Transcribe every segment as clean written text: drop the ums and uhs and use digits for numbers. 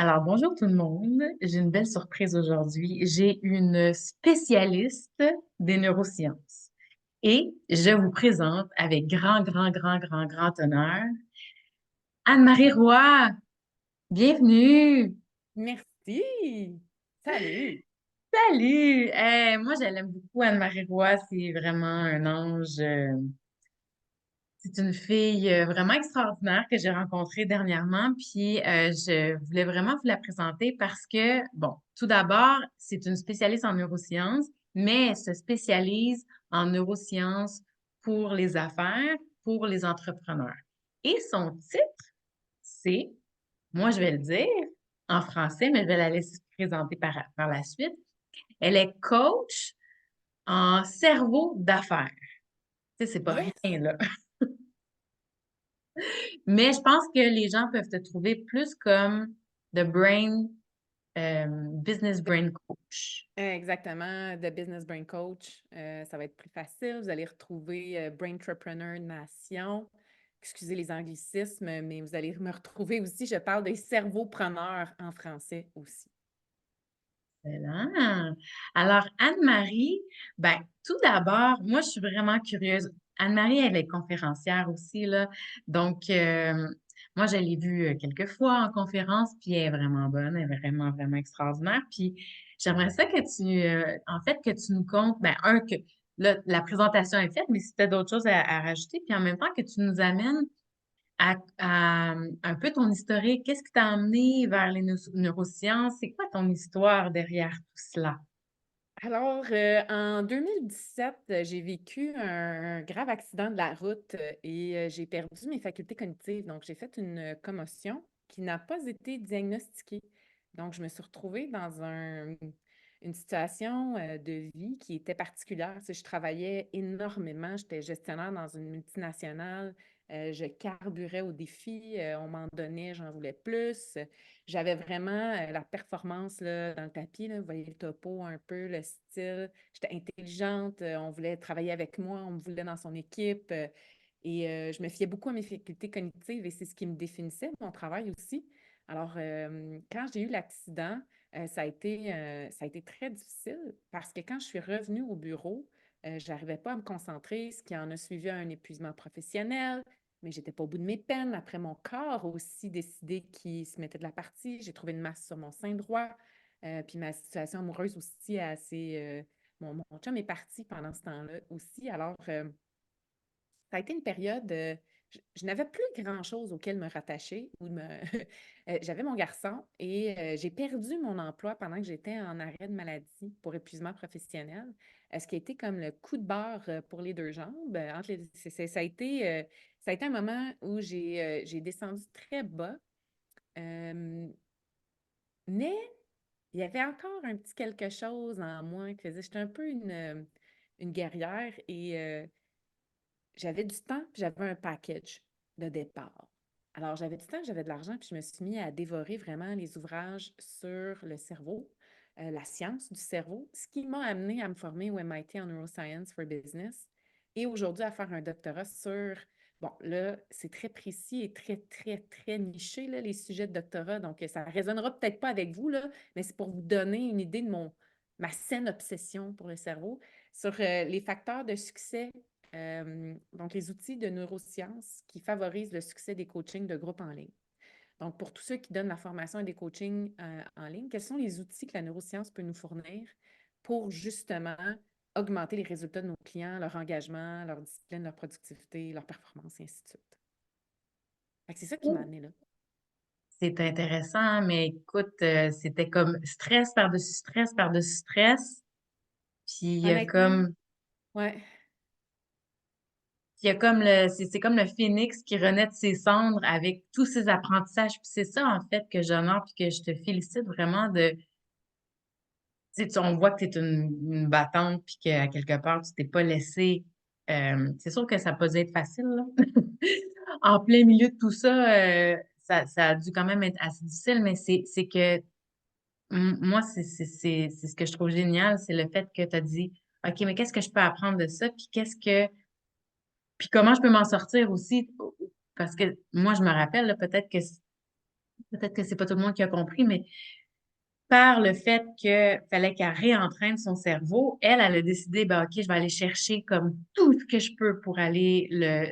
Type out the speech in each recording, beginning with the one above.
Alors, bonjour tout le monde. J'ai une belle surprise aujourd'hui. J'ai une spécialiste des neurosciences et je vous présente avec grand honneur Anne-Marie Roy. Bienvenue. Merci. Salut. Salut. Moi, je l'aime beaucoup, Anne-Marie Roy. C'est vraiment un ange. C'est une fille vraiment extraordinaire que j'ai rencontrée dernièrement, puis je voulais vraiment vous la présenter parce que, bon, tout d'abord, c'est une spécialiste en neurosciences, mais elle se spécialise en neurosciences pour les affaires, pour les entrepreneurs. Et son titre, c'est, moi je vais le dire en français, mais je vais la laisser se présenter par la suite. Elle est coach en cerveau d'affaires. Tu sais, c'est pas Yes. rien, là. Mais je pense que les gens peuvent te trouver plus comme the brain, business De- brain coach. Exactement, The Business Brain Coach. Ça va être plus facile. Vous allez retrouver Braintrepreneur Nation. Excusez les anglicismes, mais vous allez me retrouver aussi. Je parle des cerveaux-preneurs en français aussi. Excellent. Alors, Anne-Marie, ben, tout d'abord, moi, je suis vraiment curieuse. Anne-Marie, elle est conférencière aussi, là. Donc, moi, je l'ai vue quelques fois en conférence, puis elle est vraiment bonne, elle est vraiment extraordinaire. Puis, j'aimerais ça que en fait, que tu nous comptes, ben, que là, la présentation est faite, mais si tu as d'autres choses à rajouter, puis en même temps que tu nous amènes un peu ton historique. Qu'est-ce qui t'a amené vers les neurosciences? C'est quoi ton histoire derrière tout cela? Alors, en 2017, j'ai vécu un grave accident de la route et j'ai perdu mes facultés cognitives. Donc, j'ai fait une commotion qui n'a pas été diagnostiquée. Donc, je me suis retrouvée dans une situation de vie qui était particulière. Tu sais, je travaillais énormément, j'étais gestionnaire dans une multinationale, je carburais au défi, on m'en donnait, j'en voulais plus. J'avais vraiment la performance là, dans le tapis, là, vous voyez le topo un peu, le style. J'étais intelligente, on voulait travailler avec moi, on me voulait dans son équipe. Je me fiais beaucoup à mes facultés cognitives et c'est ce qui me définissait, mon travail aussi. Alors, quand j'ai eu l'accident, ça a été très difficile parce que quand je suis revenue au bureau, je n'arrivais pas à me concentrer, ce qui en a suivi un épuisement professionnel, mais j'étais pas au bout de mes peines. Après, mon corps a aussi décidé qu'il se mettait de la partie. J'ai trouvé une masse sur mon sein droit. Puis ma situation amoureuse aussi est assez. Mon chum est parti pendant ce temps-là aussi. Alors, ça a été une période. Je n'avais plus grand-chose auquel me rattacher. J'avais mon garçon et j'ai perdu mon emploi pendant que j'étais en arrêt de maladie pour épuisement professionnel. Ce qui a été comme le coup de barre pour les deux jambes. Ça a été un moment où j'ai descendu très bas. Euh, mais il y avait encore un petit quelque chose en moi qui faisait. J'étais un peu une guerrière et j'avais du temps, puis j'avais un package de départ. Alors, j'avais du temps, j'avais de l'argent, puis je me suis mis à dévorer vraiment les ouvrages sur le cerveau, la science du cerveau, ce qui m'a amené à me former au MIT en Neuroscience for Business et aujourd'hui à faire un doctorat sur, bon, là, c'est très précis et très niché, là, les sujets de doctorat, donc ça ne résonnera peut-être pas avec vous, là, mais c'est pour vous donner une idée de ma saine obsession pour le cerveau sur les facteurs de succès donc, les outils de neurosciences qui favorisent le succès des coachings de groupe en ligne. Donc, pour tous ceux qui donnent la formation et des coachings en ligne, quels sont les outils que la neuroscience peut nous fournir pour justement augmenter les résultats de nos clients, leur engagement, leur discipline, leur productivité, leur performance, et ainsi de suite. Fait que c'est ça qui m'a amené là. C'est intéressant, mais écoute, c'était comme stress par-dessus stress. Puis Honnêtement, ouais. il y a comme c'est comme le phénix qui renaît de ses cendres avec tous ses apprentissages. Puis c'est ça, en fait, que j'honore puis que je te félicite vraiment de, tu sais, on voit que tu es une battante puis qu'à quelque part, tu t'es pas laissé. C'est sûr que ça n'a pas dû être facile, là. En plein milieu de tout ça, ça a dû quand même être assez difficile, mais c'est que moi, c'est ce que je trouve génial, c'est le fait que tu as dit, OK, mais qu'est-ce que je peux apprendre de ça? Puis comment je peux m'en sortir aussi? Parce que moi, je me rappelle, là, peut-être que peut-être que c'est pas tout le monde qui a compris, mais par le fait que fallait qu'elle réentraîne son cerveau, elle a décidé, ben, OK, je vais aller chercher comme tout ce que je peux pour aller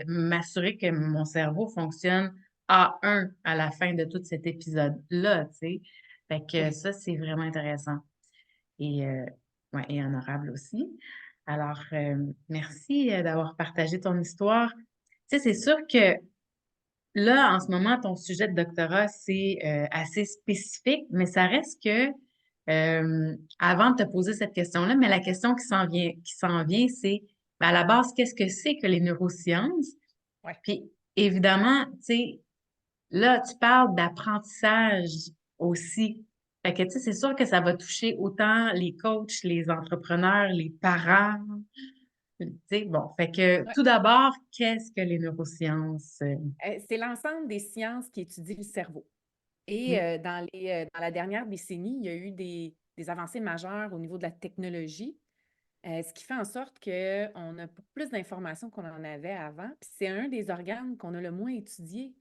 m'assurer que mon cerveau fonctionne à un à la fin de tout cet épisode-là, tu sais. Fait que Oui. ça, c'est vraiment intéressant et, ouais, et honorable aussi. Alors, merci d'avoir partagé ton histoire. Tu sais, c'est sûr que là, en ce moment, ton sujet de doctorat, c'est assez spécifique, mais ça reste que avant de te poser cette question-là, mais la question qui s'en vient, c'est ben, à la base, qu'est-ce que c'est que les neurosciences? Ouais. Puis évidemment, tu sais, là, tu parles d'apprentissage aussi. Fait que tu sais, c'est sûr que ça va toucher autant les coachs, les entrepreneurs, les parents. Tu sais, bon, fait que Ouais. tout d'abord, qu'est-ce que les neurosciences? C'est l'ensemble des sciences qui étudient le cerveau. Et Oui. dans la dernière décennie, il y a eu des avancées majeures au niveau de la technologie, ce qui fait en sorte qu'on a beaucoup plus d'informations qu'on en avait avant. Puis c'est un des organes qu'on a le moins étudié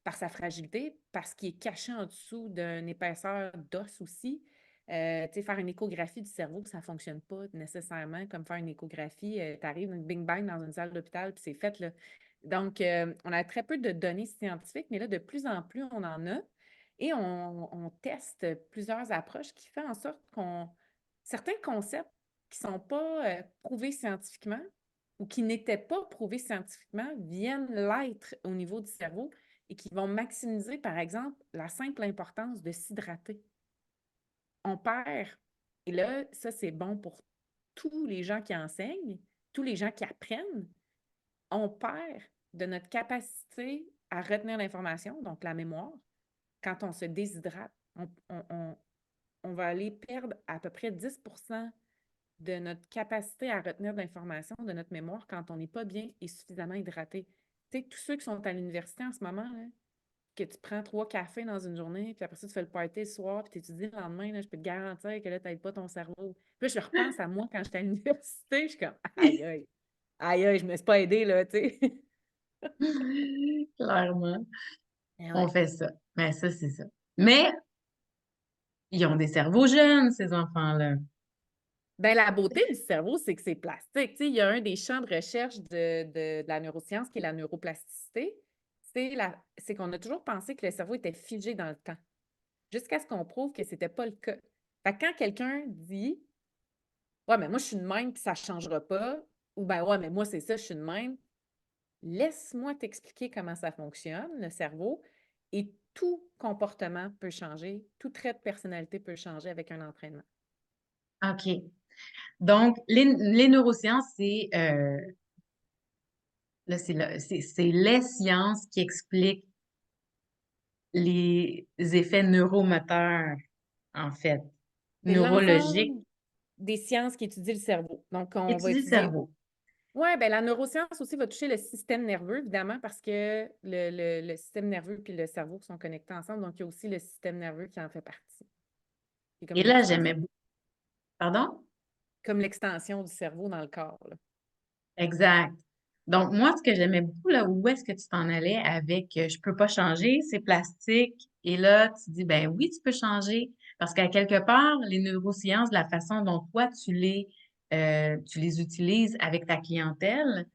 par sa fragilité, parce qu'il est caché en dessous d'une épaisseur d'os aussi. Tu sais, faire une échographie du cerveau, ça ne fonctionne pas nécessairement comme faire une échographie. Tu arrives, bing bang, dans une salle d'hôpital, puis c'est fait, là. Donc, on a très peu de données scientifiques, mais là, de plus en plus, on en a. Et on teste plusieurs approches qui font en sorte qu'on... Certains concepts qui ne sont pas prouvés scientifiquement ou qui n'étaient pas prouvés scientifiquement viennent l'être au niveau du cerveau et qui vont maximiser, par exemple, la simple importance de s'hydrater. On perd, et là, ça, c'est bon pour tous les gens qui enseignent, tous les gens qui apprennent, on perd de notre capacité à retenir l'information, donc la mémoire, quand on se déshydrate. On va aller perdre à peu près 10% de notre capacité à retenir de l'information, de notre mémoire, quand on n'est pas bien et suffisamment hydraté. Tu sais, tous ceux qui sont à l'université en ce moment, là, que tu prends 3 cafés dans une journée, puis après ça, tu fais le party le soir, puis tu étudies le lendemain, là, je peux te garantir que là, tu n'aides pas ton cerveau. Puis là, je repense à moi quand j'étais à l'université, je suis comme, aïe, aïe, aïe, aïe, je me suis pas aidée, là, tu sais. Clairement, Ah on ouais. fait ça. Mais ça, c'est ça. Mais ils ont des cerveaux jeunes, ces enfants-là. Ben, la beauté du cerveau, c'est que c'est plastique. Tu sais, il y a un des champs de recherche de la neuroscience qui est la neuroplasticité. C'est qu'on a toujours pensé que le cerveau était figé dans le temps, jusqu'à ce qu'on prouve que c'était pas le cas. Fait que quand quelqu'un dit ouais, mais moi, je suis de même, puis ça ne changera pas. Ou ben ouais, mais moi, c'est ça, je suis de même. Laisse-moi t'expliquer comment ça fonctionne, le cerveau. Et tout comportement peut changer, tout trait de personnalité peut changer avec un entraînement. OK. Donc, les neurosciences, c'est les sciences qui expliquent les effets neuromoteurs, en fait, C'est neurologiques, l'ensemble des sciences qui étudient le cerveau. Donc, on va étudient le étudier. cerveau. Oui, bien, la neuroscience aussi va toucher le système nerveux, évidemment, parce que le système nerveux et le cerveau sont connectés ensemble. Donc, il y a aussi le système nerveux qui en fait partie. C'est Et là, j'aimais beaucoup. Pardon? comme l'extension du cerveau dans le corps, là. Exact. Donc, moi, ce que j'aimais beaucoup, là, où est-ce que tu t'en allais avec je peux pas changer, c'est plastique. Et là, tu dis, ben oui, tu peux changer. Parce qu'à quelque part, les neurosciences, la façon dont toi, tu les utilises avec ta clientèle,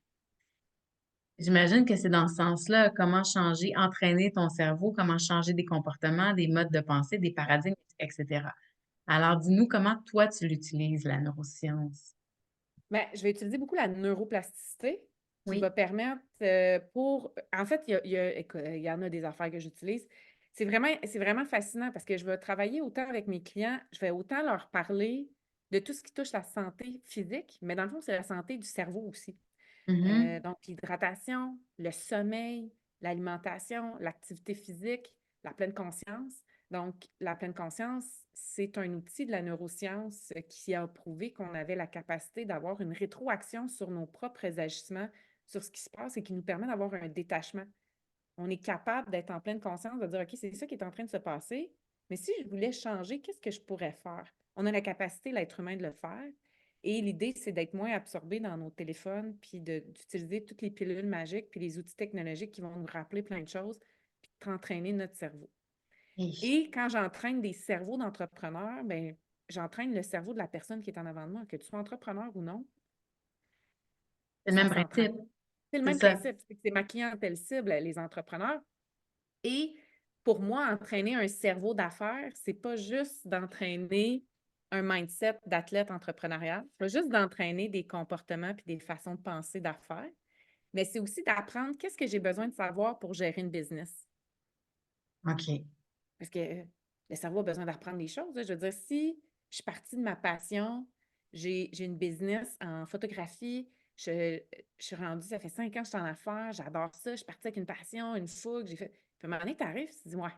j'imagine que c'est dans ce sens-là, comment changer, entraîner ton cerveau, comment changer des comportements, des modes de pensée, des paradigmes, etc. Alors, dis-nous comment toi, tu l'utilises, la neuroscience. Ben, je vais utiliser beaucoup la neuroplasticité qui va Oui. permettre pour. En fait, écoute, il y en a des affaires que j'utilise. C'est vraiment fascinant parce que je vais travailler autant avec mes clients, je vais autant leur parler de tout ce qui touche la santé physique, mais dans le fond, c'est la santé du cerveau aussi. Mhm. Donc, l'hydratation, le sommeil, l'alimentation, l'activité physique, la pleine conscience. Donc, la pleine conscience, c'est un outil de la neuroscience qui a prouvé qu'on avait la capacité d'avoir une rétroaction sur nos propres agissements, sur ce qui se passe et qui nous permet d'avoir un détachement. On est capable d'être en pleine conscience, de dire, OK, c'est ça qui est en train de se passer, mais si je voulais changer, qu'est-ce que je pourrais faire? On a la capacité, l'être humain, de le faire. Et l'idée, c'est d'être moins absorbé dans nos téléphones, puis d'utiliser toutes les pilules magiques, puis les outils technologiques qui vont nous rappeler plein de choses, puis d'entraîner notre cerveau. Et Et quand j'entraîne des cerveaux d'entrepreneurs, ben, j'entraîne le cerveau de la personne qui est en avant de moi, que tu sois entrepreneur ou non, c'est le ça même s'entraîne. principe, C'est le c'est même ça. principe, c'est ma clientèle cible, les entrepreneurs. Et pour moi, entraîner un cerveau d'affaires, c'est pas juste d'entraîner un mindset d'athlète entrepreneurial, c'est pas juste d'entraîner des comportements puis des façons de penser d'affaires, mais c'est aussi d'apprendre qu'est-ce que j'ai besoin de savoir pour gérer une business. OK. Parce que le cerveau a besoin d'apprendre des choses, là. Je veux dire, si je suis partie de ma passion, j'ai une business en photographie, je suis rendue, ça fait 5 ans que je suis en affaires, j'adore ça, je suis partie avec une passion, une fougue, j'ai fait. Puis à un moment donné, tu arrives, tu te dis, ouais,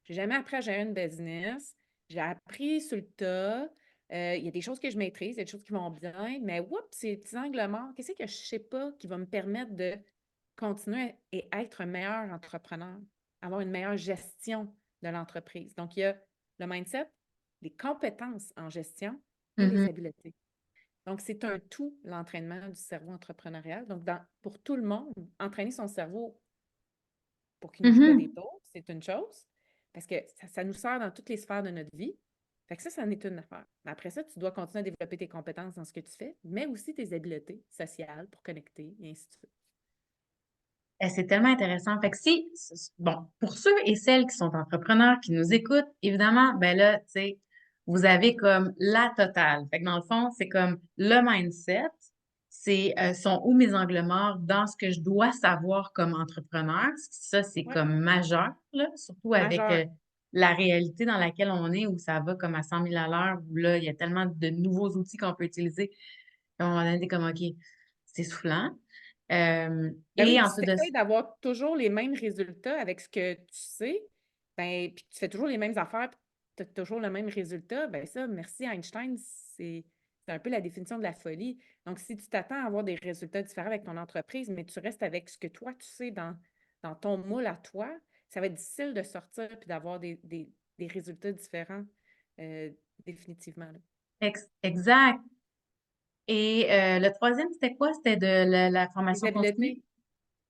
j'ai jamais appris à gérer une business, j'ai appris sur le tas, il y a des choses que je maîtrise, il y a des choses qui vont bien, mais oups, ces petits angles morts, qu'est-ce que je sais pas qui va me permettre de continuer et être un meilleur entrepreneur, avoir une meilleure gestion de l'entreprise. Donc, il y a le mindset, les compétences en gestion et les Mhm. habiletés. Donc, c'est un tout, l'entraînement du cerveau entrepreneurial. Donc, pour tout le monde, entraîner son cerveau pour qu'il ne nous joue pas des Mhm. tours, c'est une chose, parce que ça nous sert dans toutes les sphères de notre vie. Fait que ça en est une affaire. Mais après ça, tu dois continuer à développer tes compétences dans ce que tu fais, mais aussi tes habiletés sociales pour connecter, et ainsi de suite. C'est tellement intéressant. Fait que bon, pour ceux et celles qui sont entrepreneurs, qui nous écoutent, évidemment, ben là, tu sais, vous avez comme la totale. Fait que dans le fond, c'est comme le mindset, sont où mes angles morts dans ce que je dois savoir comme entrepreneur. Ça, c'est Oui, comme majeur, là, surtout avec majeur. la réalité dans laquelle on est, où ça va comme à 100 000 à l'heure, où là, il y a tellement de nouveaux outils qu'on peut utiliser. À un moment donné, t'es comme, OK, c'est soufflant. Ben oui, Et puis si ensuite tu de essaies d'avoir toujours les mêmes résultats avec ce que tu sais, ben, puis que tu fais toujours les mêmes affaires, puis tu as toujours le même résultat, ben ça, merci Einstein, c'est un peu la définition de la folie. Donc, si tu t'attends à avoir des résultats différents avec ton entreprise, mais tu restes avec ce que toi, tu sais dans ton moule à toi, ça va être difficile de sortir puis d'avoir des résultats différents, euh, définitivement, là. exact. Et le troisième, c'était quoi? C'était de la Les formation continue?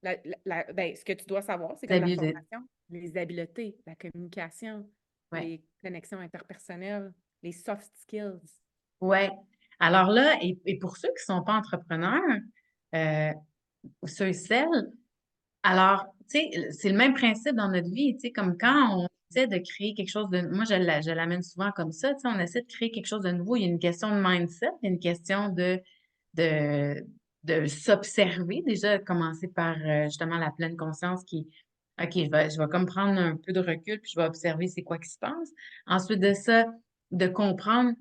habiletés. Ben, ce que tu dois savoir, c'est Vous comme la aviez de... formation, les habiletés, la communication, Ouais. les connexions interpersonnelles, les soft skills. Ouais. Alors là, et pour ceux qui ne sont pas entrepreneurs, euh, ou ceux et celles, alors, tu sais, c'est le même principe dans notre vie, tu sais, comme quand on essaie de créer quelque chose de... Moi, je l'amène souvent comme ça, tu sais, on essaie de créer quelque chose de nouveau. Il y a une question de mindset, il y a une question de, de s'observer, déjà, commencer par justement la pleine conscience qui, OK, je vais comme prendre un peu de recul, puis je vais observer c'est quoi qui se passe. Ensuite de ça, de comprendre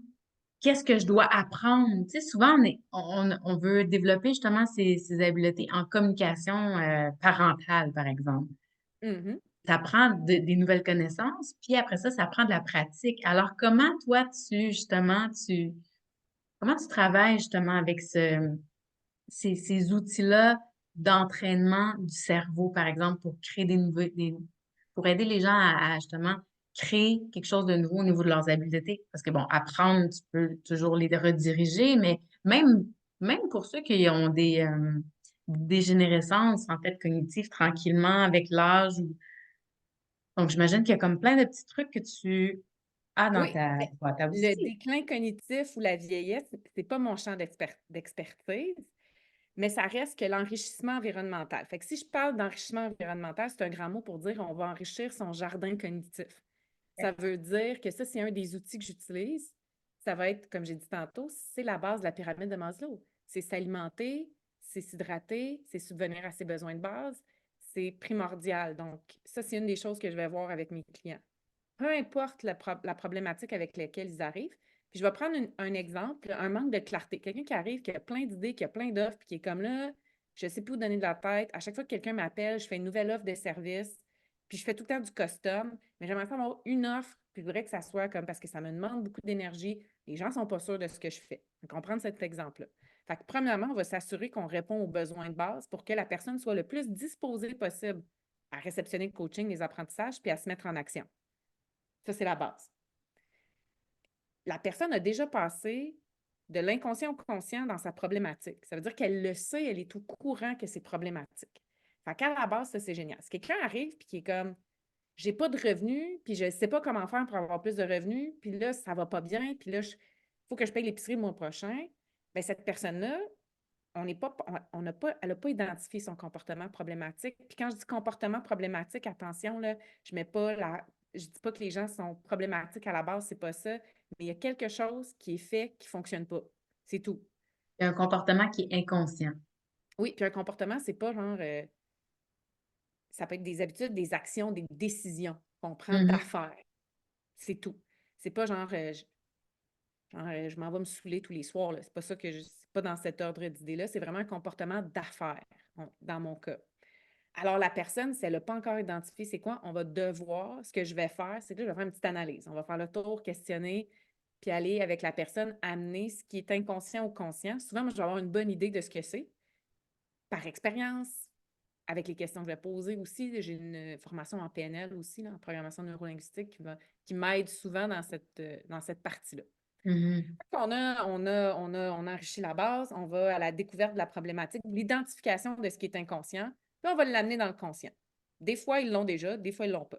qu'est-ce que je dois apprendre. Tu sais, souvent, on veut développer justement ces habiletés en communication parentale, par exemple. Mhm. Ça prend des nouvelles connaissances, puis après ça prend de la pratique. Alors, comment toi, comment tu travailles justement avec ces outils-là d'entraînement du cerveau, par exemple, pour créer pour aider les gens à justement créer quelque chose de nouveau au niveau de leurs habiletés. Parce que bon, apprendre, tu peux toujours les rediriger, mais même pour ceux qui ont des dégénérescences, en fait, cognitives tranquillement avec l'âge. Donc, j'imagine qu'il y a comme plein de petits trucs que tu as dans Oui, mais ta le aussi. déclin cognitif ou la vieillesse, c'est pas mon champ d'expertise, mais ça reste que l'enrichissement environnemental. Fait que si je parle d'enrichissement environnemental, c'est un grand mot pour dire on va enrichir son jardin cognitif. Ça veut dire que ça, c'est un des outils que j'utilise. Ça va être, comme j'ai dit tantôt, c'est la base de la pyramide de Maslow. C'est s'alimenter, c'est s'hydrater, c'est subvenir à ses besoins de base. C'est primordial. Donc, ça, c'est une des choses que je vais voir avec mes clients. Peu importe la problématique avec laquelle ils arrivent. Puis je vais prendre un exemple, un manque de clarté. Quelqu'un qui arrive, qui a plein d'idées, qui a plein d'offres, puis qui est comme là, je ne sais plus où donner de la tête. À chaque fois que quelqu'un m'appelle, je fais une nouvelle offre de service, puis je fais tout le temps du custom, mais j'aimerais ça avoir une offre, puis je voudrais que ça soit comme parce que ça me demande beaucoup d'énergie. Les gens ne sont pas sûrs de ce que je fais. Donc, on prend cet exemple-là. Fait que, premièrement, on va s'assurer qu'on répond aux besoins de base pour que la personne soit le plus disposée possible à réceptionner le coaching, les apprentissages, puis à se mettre en action. Ça, c'est la base. La personne a déjà passé de l'inconscient au conscient dans sa problématique. Ça veut dire qu'elle le sait, elle est au courant que c'est problématique. Fait qu'à la base, ça, c'est génial. Si quelqu'un arrive et qui est comme j'ai pas de revenus, puis je sais pas comment faire pour avoir plus de revenus, puis là, ça va pas bien, puis là, il faut que je paye l'épicerie le mois prochain. Bien, cette personne-là, on n'est pas, on n'a pas, elle n'a pas identifié son comportement problématique. Puis quand je dis comportement problématique, attention, là, je dis pas que les gens sont problématiques à la base, c'est pas ça, mais il y a quelque chose qui est fait qui fonctionne pas. C'est tout. Il y a un comportement qui est inconscient. Oui, puis un comportement, c'est pas genre, ça peut être des habitudes, des actions, des décisions qu'on prend Mhm. d'affaires. C'est tout. C'est pas genre, je m'en vais me saouler tous les soirs, là. C'est pas ça c'est pas dans cet ordre d'idée-là. C'est vraiment un comportement d'affaires, dans mon cas. Alors, la personne, si elle n'a pas encore identifié c'est quoi, on va devoir, ce que je vais faire, c'est que je vais faire une petite analyse. On va faire le tour, questionner, puis aller avec la personne, amener ce qui est inconscient ou conscient. Souvent, moi, je vais avoir une bonne idée de ce que c'est, par expérience, avec les questions que je vais poser aussi. J'ai une formation en PNL aussi, là, en programmation neurolinguistique, qui m'aide souvent dans cette partie-là. Mhm. On a enrichi la base, on va à la découverte de la problématique, l'identification de ce qui est inconscient, puis on va l'amener dans le conscient. Des fois, ils l'ont déjà, des fois, ils ne l'ont pas.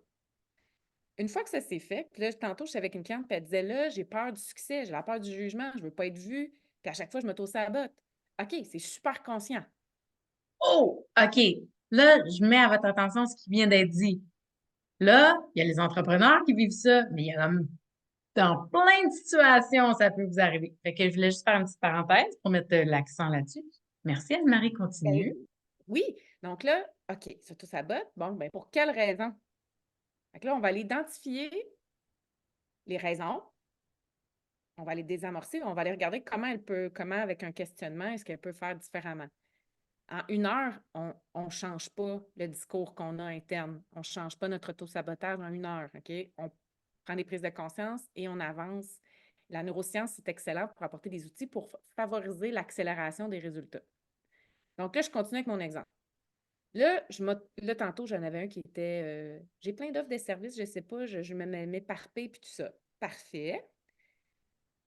Une fois que ça s'est fait, puis là, tantôt, je suis avec une cliente, puis elle disait, là, j'ai peur du succès, j'ai la peur du jugement, je ne veux pas être vue, puis à chaque fois, je me trouve ça à botte. OK, c'est super conscient. Oh, OK. Là, je mets à votre attention ce qui vient d'être dit. Là, il y a les entrepreneurs qui vivent ça, mais il y a dans plein de situations, ça peut vous arriver. Fait que je voulais juste faire une petite parenthèse pour mettre l'accent là-dessus. Merci, Anne-Marie, Ben, continue. oui, donc là, OK, surtout ça botte. Bon, ben pour quelle raison? Fait que là, on va aller identifier les raisons, on va les désamorcer, on va aller regarder comment avec un questionnement, est-ce qu'elle peut faire différemment. En 1 heure, on ne change pas le discours qu'on a interne. On ne change pas notre auto-sabotage en 1 heure. OK? On prend des prises de conscience et on avance. La neuroscience, c'est excellent pour apporter des outils pour favoriser l'accélération des résultats. Donc là, je continue avec mon exemple. Là, tantôt, j'en avais un qui était j'ai plein d'offres de services, je ne sais pas, je m'éparpille puis tout ça. Parfait.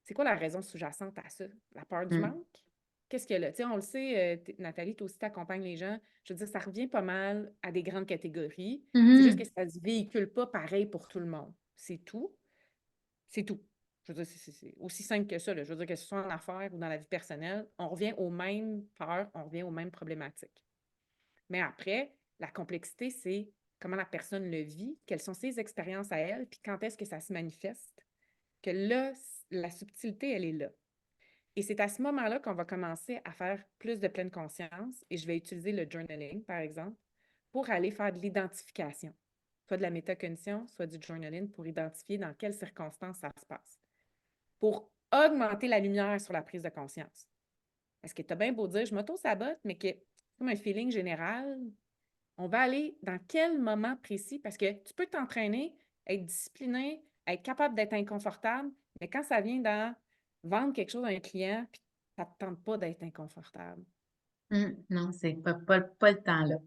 C'est quoi la raison sous-jacente à ça? La peur du Mm. manque? Qu'est-ce qu'il y a là? Tu sais, on le sait, Nathalie, toi aussi, tu accompagnes les gens. Je veux dire, ça revient pas mal à des grandes catégories. C'est juste que Mhm. ça ne se véhicule pas pareil pour tout le monde. C'est tout. C'est tout. Je veux dire, c'est aussi simple que ça, là. Je veux dire, que ce soit en affaires ou dans la vie personnelle, on revient aux mêmes peurs, on revient aux mêmes problématiques. Mais après, la complexité, c'est comment la personne le vit, quelles sont ses expériences à elle, puis quand est-ce que ça se manifeste. Que là, la subtilité, elle est là. Et c'est à ce moment-là qu'on va commencer à faire plus de pleine conscience et je vais utiliser le journaling, par exemple, pour aller faire de l'identification, soit de la métacognition, soit du journaling pour identifier dans quelles circonstances ça se passe, pour augmenter la lumière sur la prise de conscience. Parce que tu as bien beau dire, je m'auto-sabote, mais que comme un feeling général, on va aller dans quel moment précis, parce que tu peux t'entraîner, être discipliné, être capable d'être inconfortable, mais quand ça vient dans vendre quelque chose à un client, puis ça ne te tente pas d'être inconfortable. Mm. Non, c'est pas le temps là.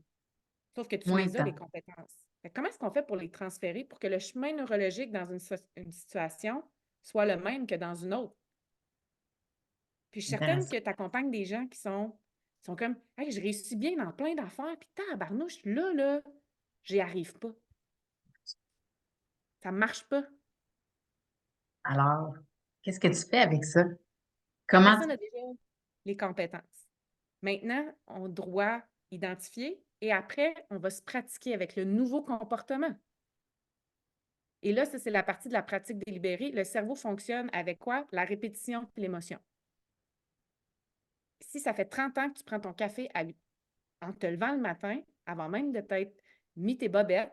Sauf que tu Moins de les as, les temps. compétences. Fait que comment est-ce qu'on fait pour les transférer pour que le chemin neurologique dans une situation soit le même que dans une autre? Puis je suis certaine Intéressant. que tu accompagnes des gens sont comme hey, je réussis bien dans plein d'affaires, puis tabarnouche, là, j'y arrive pas. Ça ne marche pas. Alors, qu'est-ce que tu fais avec ça? La Comment tu... personne a déjà les compétences. Maintenant, on doit identifier et après, on va se pratiquer avec le nouveau comportement. Et là, ça, c'est la partie de la pratique délibérée. Le cerveau fonctionne avec quoi? La répétition et l'émotion. Si ça fait 30 ans que tu prends ton café en te levant le matin, avant même de t'être mis tes bobettes,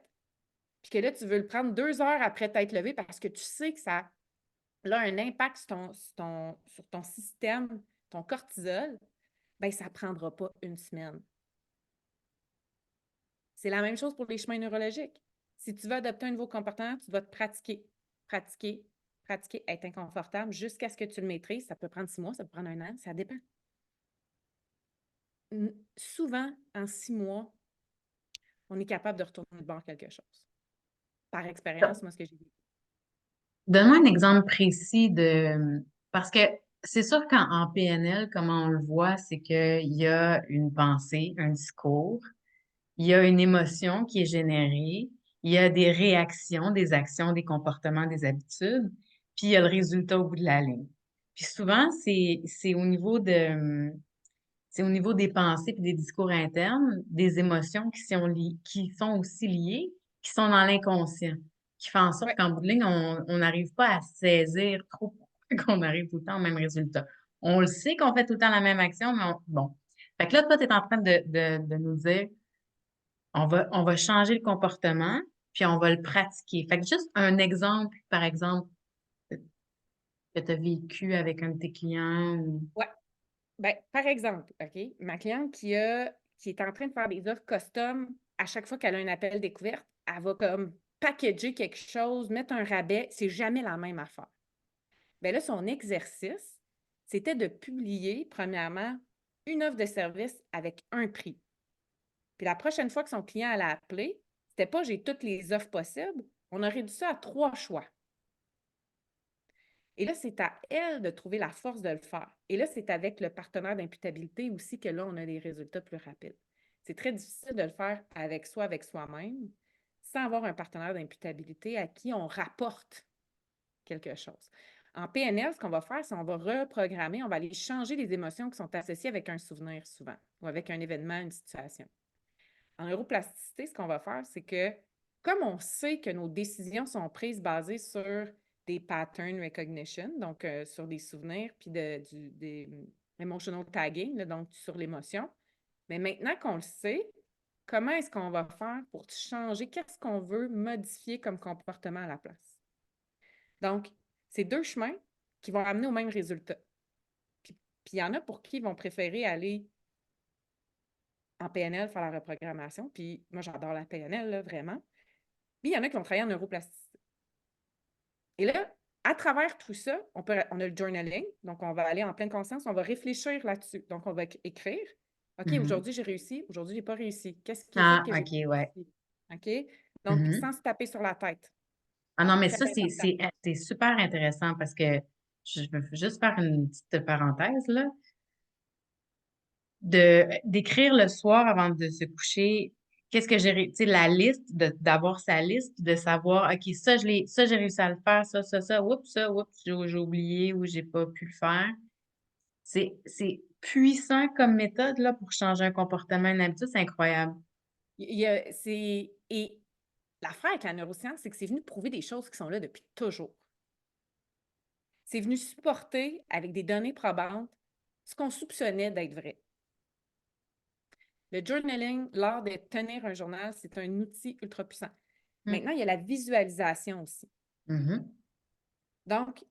puis que là, tu veux le prendre 2 heures après t'être levé parce que tu sais que ça a un impact sur ton système, ton cortisol, bien, ça ne prendra pas une semaine. C'est la même chose pour les chemins neurologiques. Si tu veux adopter un nouveau comportement, tu dois te pratiquer, pratiquer, pratiquer, être inconfortable jusqu'à ce que tu le maîtrises. Ça peut prendre 6 mois, ça peut prendre un an, ça dépend. Souvent, en 6 mois, on est capable de retourner de bord quelque chose. Par expérience, moi, ce que j'ai vu. Donne-moi un exemple précis de... Parce que c'est sûr qu'en PNL, comment on le voit, c'est qu'il y a une pensée, un discours, il y a une émotion qui est générée, il y a des réactions, des actions, des comportements, des habitudes, puis il y a le résultat au bout de la ligne. Puis souvent, c'est au niveau c'est au niveau des pensées puis des discours internes, des émotions qui sont aussi liées, qui sont dans l'inconscient, qui font en sorte Ouais. qu'en bout de ligne, on n'arrive pas à saisir trop pourquoi qu'on arrive tout le temps au même résultat. On le sait qu'on fait tout le temps la même action, mais bon. Fait que là, toi, tu es en train de nous dire, on va changer le comportement, puis on va le pratiquer. Fait que juste un exemple, par exemple, que tu as vécu avec un de tes clients. Ouais. Ben, par exemple, OK, ma cliente qui est en train de faire des offres custom, à chaque fois qu'elle a un appel découverte, elle va comme packager quelque chose, mettre un rabais, c'est jamais la même affaire. Bien là, son exercice, c'était de publier, premièrement, une offre de service avec un prix. Puis la prochaine fois que son client allait appeler, c'était pas j'ai toutes les offres possibles, on a réduit ça à 3 choix. Et là, c'est à elle de trouver la force de le faire. Et là, c'est avec le partenaire d'imputabilité aussi que là, on a des résultats plus rapides. C'est très difficile de le faire avec soi, avec soi-même, sans avoir un partenaire d'imputabilité à qui on rapporte quelque chose. En PNL, ce qu'on va faire, c'est qu'on va reprogrammer, on va aller changer les émotions qui sont associées avec un souvenir souvent, ou avec un événement, une situation. En neuroplasticité, ce qu'on va faire, c'est que comme on sait que nos décisions sont prises basées sur des pattern recognition, donc sur des souvenirs, puis des emotional tagging, là, donc sur l'émotion, mais maintenant qu'on le sait, comment est-ce qu'on va faire pour changer? Qu'est-ce qu'on veut modifier comme comportement à la place? Donc, c'est deux chemins qui vont amener au même résultat. Puis il y en a pour qui vont préférer aller en PNL, faire la reprogrammation. Puis moi, j'adore la PNL, là, vraiment. Puis il y en a qui vont travailler en neuroplasticité. Et là, à travers tout ça, on a le journaling. Donc, on va aller en pleine conscience, on va réfléchir là-dessus. Donc, on va écrire. OK, Mhm. aujourd'hui, j'ai réussi. Aujourd'hui, je n'ai pas réussi. Qu'est-ce qui a fait Ah, que j'ai OK, ouais. réussi? OK? Donc, sans Mhm. se taper sur la tête. Ah non, mais Très ça, important. c'est super intéressant parce que je veux juste faire une petite parenthèse, là. D'écrire le soir avant de se coucher, qu'est-ce que tu sais, la liste, d'avoir sa liste, de savoir, OK, ça, j'ai réussi à le faire, oups, j'ai oublié ou j'ai pas pu le faire. C'est puissant comme méthode, là, pour changer un comportement, une habitude, c'est incroyable. Et l'affaire avec la neuroscience, c'est que c'est venu prouver des choses qui sont là depuis toujours. C'est venu supporter, avec des données probantes, ce qu'on soupçonnait d'être vrai. Le journaling, l'art de tenir un journal, c'est un outil ultra puissant. Mm. Maintenant, il y a la visualisation aussi. Mhm. Donc,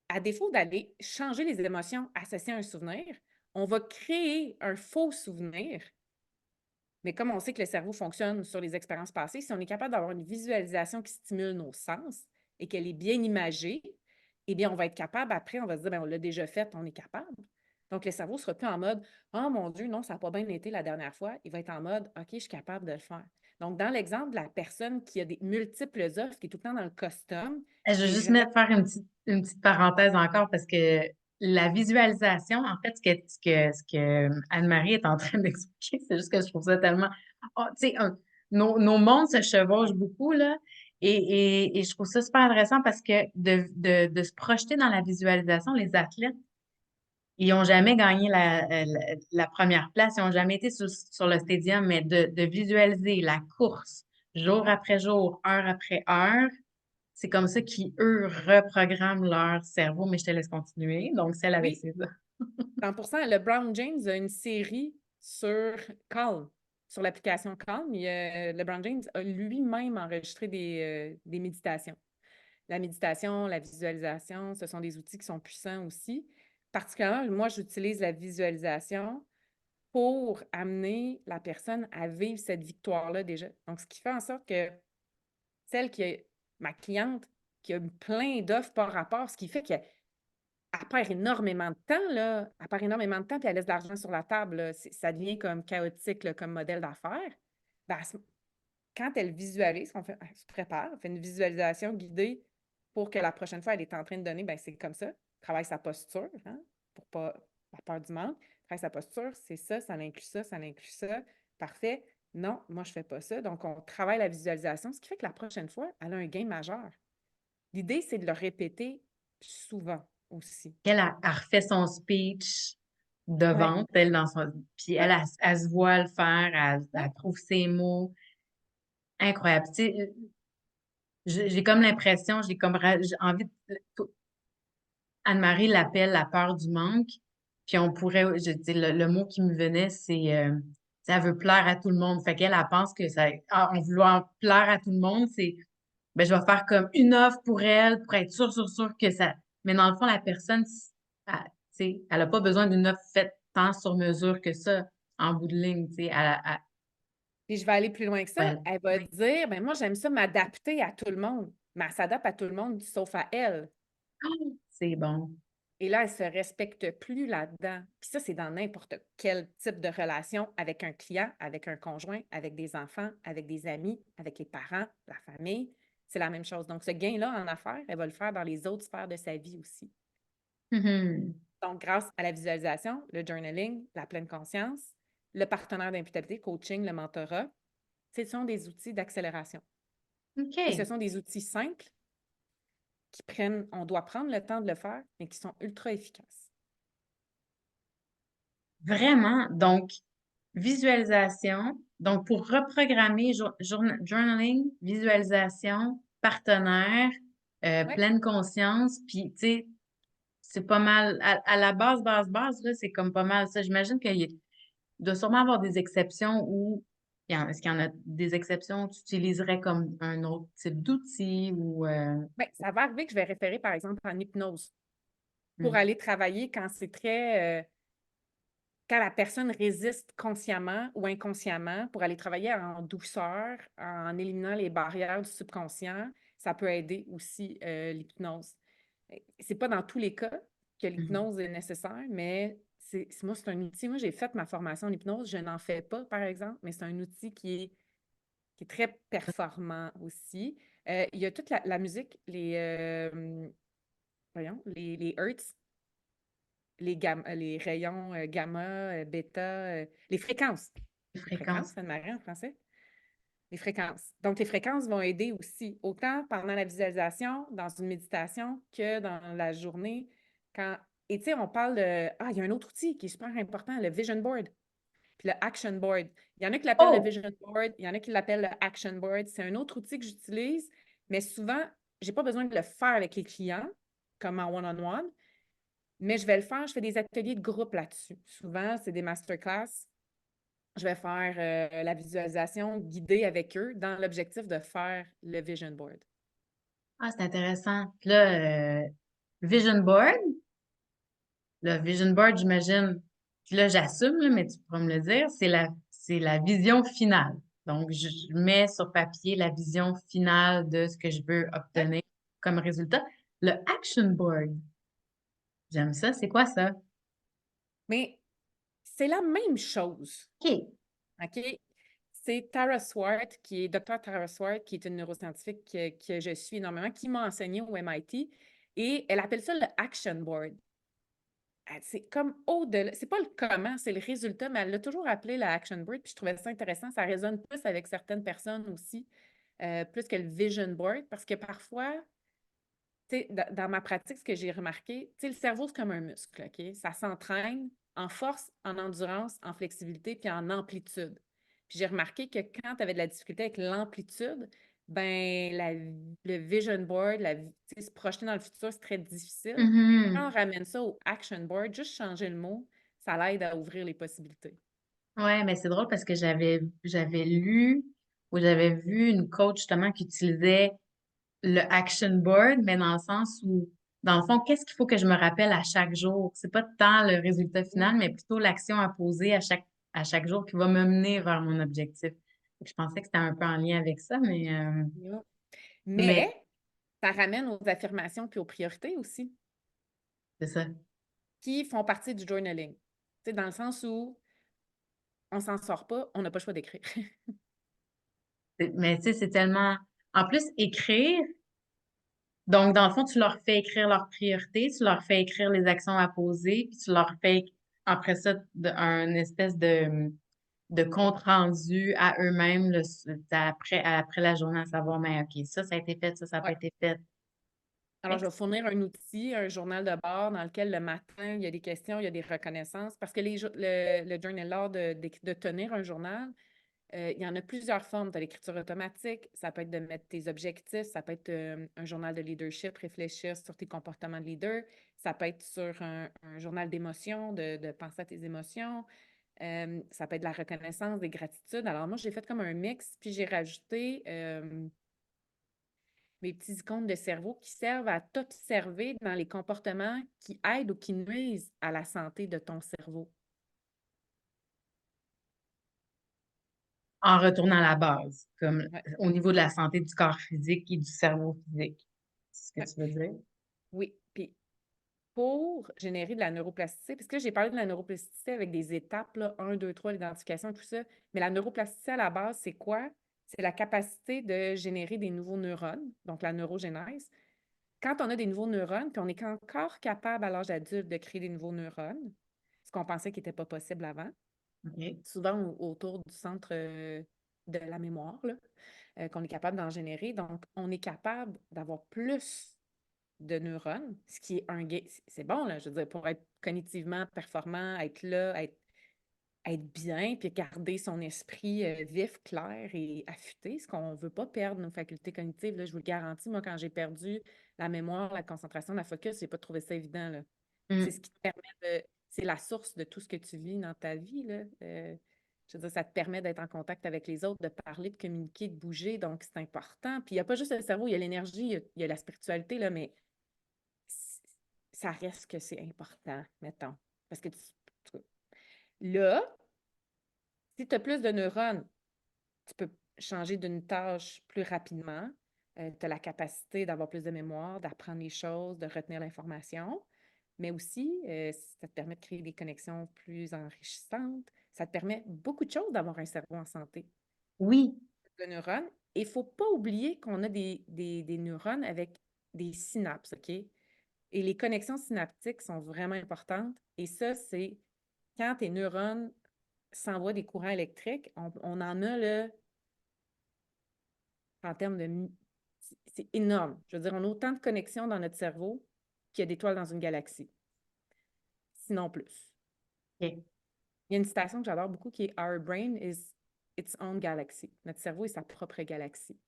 à défaut d'aller changer les émotions associées à un souvenir, on va créer un faux souvenir. Mais comme on sait que le cerveau fonctionne sur les expériences passées, si on est capable d'avoir une visualisation qui stimule nos sens et qu'elle est bien imagée, eh bien, on va être capable, après, on va se dire, bien, on l'a déjà fait, on est capable. Donc, le cerveau ne sera plus en mode, oh mon Dieu, non, ça n'a pas bien été la dernière fois. Il va être en mode, OK, je suis capable de le faire. Donc, dans l'exemple de la personne qui a des multiples offres, qui est tout le temps dans le custom, Je veux qui est juste jamais. faire une petite parenthèse encore parce que la visualisation, en fait, ce que Anne-Marie est en train d'expliquer, c'est juste que je trouve ça tellement. Oh, tu sais, nos mondes se chevauchent beaucoup, là. Et je trouve ça super intéressant parce que de se projeter dans la visualisation, les athlètes, ils n'ont jamais gagné la première place, ils n'ont jamais été sur le stadium, mais de visualiser la course jour après jour, heure après heure, c'est comme ça qu'ils, eux, reprogramment leur cerveau, mais je te laisse continuer. Donc, celle avec Oui, ses... 100%. Le Brown James a une série sur Calm, sur l'application Calm. Le Brown James a lui-même enregistré des méditations. La méditation, la visualisation, ce sont des outils qui sont puissants aussi. Particulièrement, moi, j'utilise la visualisation pour amener la personne à vivre cette victoire-là déjà. Donc, ce qui fait en sorte que celle qui a, ma cliente, qui a plein d'offres par rapport, ce qui fait qu'elle perd énormément de temps, là. Elle perd énormément de temps, puis elle laisse de l'argent sur la table, là. Ça devient comme chaotique, là, comme modèle d'affaires. Ben, quand elle visualise, elle se prépare, elle fait une visualisation guidée pour que la prochaine fois, elle est en train de donner, ben c'est comme ça. Travaille sa posture, hein, pour pas la peur du manque. Travaille sa posture, c'est ça, ça inclut ça, ça inclut ça. Parfait. Non, moi, je fais pas ça. Donc, on travaille la visualisation, ce qui fait que la prochaine fois, elle a un gain majeur. L'idée, c'est de le répéter souvent aussi. Elle refait son speech de Ouais. vente, elle, dans son, puis Ouais. elle se voit le faire, Ouais. elle trouve ses mots. Incroyable. Tu sais, j'ai comme l'impression, j'ai envie de, Anne-Marie l'appelle la peur du manque. Puis on pourrait, je dis, le mot qui me venait, c'est, elle veut plaire à tout le monde. Fait qu'elle, elle pense que ça, en vouloir plaire à tout le monde, c'est, ben, je vais faire comme une offre pour elle, pour être sûre que ça. Mais dans le fond, la personne, elle, tu sais, elle a pas besoin d'une offre faite tant sur mesure que ça, en bout de ligne, tu sais. Puis je vais aller plus loin que ça. Ouais. Elle va dire, ben moi, j'aime ça m'adapter à tout le monde. Mais elle s'adapte à tout le monde sauf à elle. C'est bon. Et là, elle se respecte plus là-dedans. Puis ça, c'est dans n'importe quel type de relation avec un client, avec un conjoint, avec des enfants, avec des amis, avec les parents, la famille. C'est la même chose. Donc, ce gain-là en affaires, elle va le faire dans les autres sphères de sa vie aussi. Mhm. Donc, grâce à la visualisation, le journaling, la pleine conscience, le partenaire d'imputabilité, coaching, le mentorat, ce sont des outils d'accélération. Et ce OK. sont des outils simples qui prennent, on doit prendre le temps de le faire, mais qui sont ultra efficaces. Vraiment. Donc, visualisation. Donc, pour reprogrammer journaling, visualisation, partenaire, Oui, pleine conscience, puis, tu sais, c'est pas mal, à la base, là, c'est comme pas mal ça. J'imagine qu'il doit sûrement avoir des exceptions où, est-ce qu'il y en a des exceptions où tu utiliserais comme un autre type d'outil ou, bien, ça va arriver que je vais référer, par exemple, en hypnose pour hmm. aller travailler quand c'est très, quand la personne résiste consciemment ou inconsciemment, pour aller travailler en douceur, en éliminant les barrières du subconscient. Ça peut aider aussi l'hypnose. C'est pas dans tous les cas que Mhm. l'hypnose est nécessaire, mais moi, c'est un outil. Moi, j'ai fait ma formation en hypnose. Je n'en fais pas, par exemple, mais c'est un outil qui est très performant aussi. Il y a toute la musique, voyons, les hertz, les rayons gamma, bêta, les fréquences. Les fréquences, Fréquence. ça me marrait en français. Les fréquences. Donc, les fréquences vont aider aussi, autant pendant la visualisation, dans une méditation, que dans la journée. Quand... Et tu sais, on parle de... Ah, il y a un autre outil qui est super important, le Vision Board, puis le Action Board. Il y en a qui l'appellent le Oh! Vision Board, il y en a qui l'appellent le Action Board. C'est un autre outil que j'utilise, mais souvent, je n'ai pas besoin de le faire avec les clients, comme en one-on-one, mais je vais le faire, je fais des ateliers de groupe là-dessus. Souvent, c'est des masterclass. Je vais faire la visualisation guidée avec eux dans l'objectif de faire le vision board. Ah, c'est intéressant. Puis là, Vision Board. Le vision board, j'imagine, puis là, j'assume, là, mais tu pourras me le dire, c'est la vision finale. Donc, je mets sur papier la vision finale de ce que je veux Ouais. obtenir comme résultat. Le action board, j'aime ça. C'est quoi ça? Mais c'est la même chose. OK. OK? C'est Tara Swart, qui est Dr. Tara Swart, qui est une neuroscientifique que je suis énormément, qui m'a enseigné au MIT. Et elle appelle ça le action board. C'est comme au-delà. C'est pas le comment, c'est le résultat, mais elle l'a toujours appelé la action board. Puis je trouvais ça intéressant. Ça résonne plus avec certaines personnes aussi, plus que le vision board, parce que parfois, tu sais, dans ma pratique, ce que j'ai remarqué, tu sais, le cerveau, c'est comme un muscle, OK? Ça s'entraîne en force, en endurance, en flexibilité, puis en amplitude. Puis j'ai remarqué que quand tu avais de la difficulté avec l'amplitude, ben le vision board, tu sais, se projeter dans le futur, c'est très difficile. Quand on Mhm. ramène ça au action board, juste changer le mot, ça l'aide à ouvrir les possibilités. Ouais, mais c'est drôle parce que j'avais lu ou j'avais vu une coach justement qui utilisait le action board, mais dans le sens où, dans le fond, qu'est-ce qu'il faut que je me rappelle à chaque jour? C'est pas tant le résultat Mm. final, mais plutôt l'action à poser à chaque jour qui va me mener vers mon objectif. Je pensais que c'était un peu en lien avec ça, Yeah. mais Mais ça ramène aux affirmations puis aux priorités aussi, c'est ça. qui font partie du journaling. Tu sais, dans le sens où on s'en sort pas, on n'a pas le choix d'écrire. Mais tu sais, c'est tellement. En plus, écrire, donc dans le fond, tu leur fais écrire leurs priorités, tu leur fais écrire les actions à poser, puis tu leur fais après ça un espèce de de compte rendu à eux-mêmes après la journée, à savoir, mais OK, ça a été fait, ça n'a pas Ouais. été fait. Alors, je vais fournir un outil, un journal de bord dans lequel le matin, il y a des questions, il y a des reconnaissances. Parce que le journal log de tenir un journal, il y en a plusieurs formes. Tu as l'écriture automatique, ça peut être de mettre tes objectifs, ça peut être un journal de leadership, réfléchir sur tes comportements de leader, ça peut être sur un journal d'émotions, de penser à tes émotions, ça peut être de la reconnaissance, des gratitudes. Alors moi, j'ai fait comme un mix, puis j'ai rajouté mes petits icônes de cerveau qui servent à t'observer dans les comportements qui aident ou qui nuisent à la santé de ton cerveau. En retournant à la base, comme Ouais, au niveau de la santé du corps physique et du cerveau physique. C'est ce ouais. que tu veux dire? Oui. Puis pour générer de la neuroplasticité, parce que j'ai parlé de la neuroplasticité avec des étapes, là, 1, 2, 3, l'identification et tout ça, mais la neuroplasticité à la base, c'est quoi? C'est la capacité de générer des nouveaux neurones, donc la neurogénèse. Quand on a des nouveaux neurones, puis on est encore capable à l'âge adulte de créer des nouveaux neurones, ce qu'on pensait qui n'était pas possible avant, OK. souvent autour du centre de la mémoire, là, qu'on est capable d'en générer. Donc, on est capable d'avoir plus de neurones, ce qui est un gain. C'est bon, là, je veux dire, pour être cognitivement performant, être là, être bien, puis garder son esprit vif, clair et affûté, ce qu'on ne veut pas perdre nos facultés cognitives. Là, je vous le garantis, moi, quand j'ai perdu la mémoire, la concentration, la focus, je n'ai pas trouvé ça évident. Là. C'est ce Mm. qui te permet de. C'est la source de tout ce que tu vis dans ta vie. Là. Je veux dire, ça te permet d'être en contact avec les autres, de parler, de communiquer, de bouger. Donc, c'est important. Puis, il n'y a pas juste le cerveau, il y a l'énergie, il y a la spiritualité, là, mais ça reste que c'est important, mettons. Parce que là, si tu as plus de neurones, tu peux changer d'une tâche plus rapidement. Tu as la capacité d'avoir plus de mémoire, d'apprendre les choses, de retenir l'information. Mais aussi, ça te permet de créer des connexions plus enrichissantes. Ça te permet beaucoup de choses d'avoir un cerveau en santé. Oui. De neurones. Et il ne faut pas oublier qu'on a des neurones avec des synapses, OK? Et les connexions synaptiques sont vraiment importantes. Et ça, c'est quand tes neurones s'envoient des courants électriques, on en a là, en termes de. C'est énorme. Je veux dire, on a autant de connexions dans notre cerveau qu'il y a d'étoiles dans une galaxie. Sinon plus. OK. Il y a une citation que j'adore beaucoup qui est Our brain is its own galaxy. Notre cerveau est sa propre galaxie.